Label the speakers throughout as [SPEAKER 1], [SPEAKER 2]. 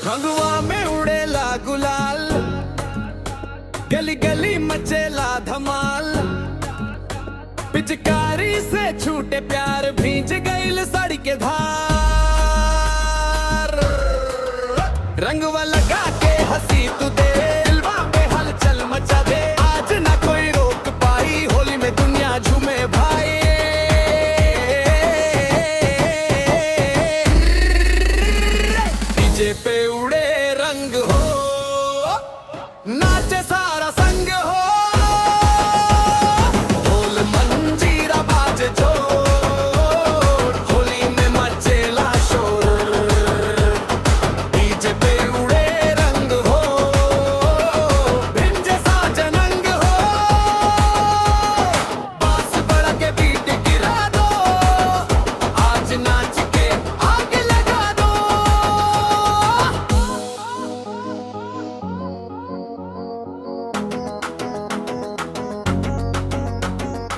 [SPEAKER 1] भगवा में उड़ेला गुलाल, गली गली मचेला धमाल, पिचकारी से छूटे प्यार, भींच गईल साड़ी के धार। रंगवा लगा के हंसी तू दे, दिलवा पे हलचल मचा दे, आज ना कोई रोक पाई, होली में दुनिया झूमे भाई। डीजे पे उड़े रंग हो, नाचे सारा संग हो, ढोल मंजीरा बाजे जोर, होली में मचेला शोर। डीजे पे उड़े रंग हो, भिंजे साजन अंग हो, बांस बड़ा के बीट गिरा दो, आज नाच के आग लगा दो।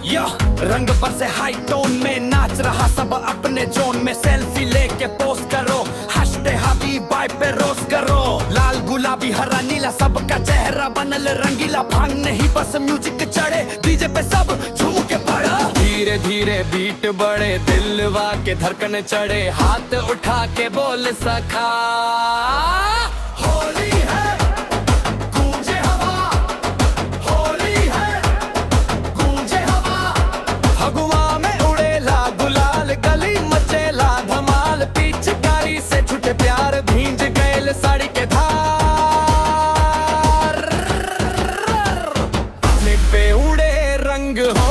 [SPEAKER 1] यो रंग पर से हाई टोन में नाच रहा सब अपने जोन में, सेल्फी लेके पोस्ट करो, हंसते हबीब बाय पे रोज करो। लाल गुलाबी हरा नीला सबका चेहरा बनल रंगीला, भांग नहीं बस म्यूजिक चढ़े, डीजे पे सब झूम के पड़ा। धीरे धीरे बीट बढ़े, दिलवा के धड़कन चढ़े, हाथ उठा के बोल सखा होली है, गूंजे हवा, होली है, गूंजे हवा। भगवा में उड़ेला गुलाल, गली मचेला धमाल, पिचकारी से छूटे प्यार, भींज गईल साड़ी के धार। अपने पे उड़े रंग हो,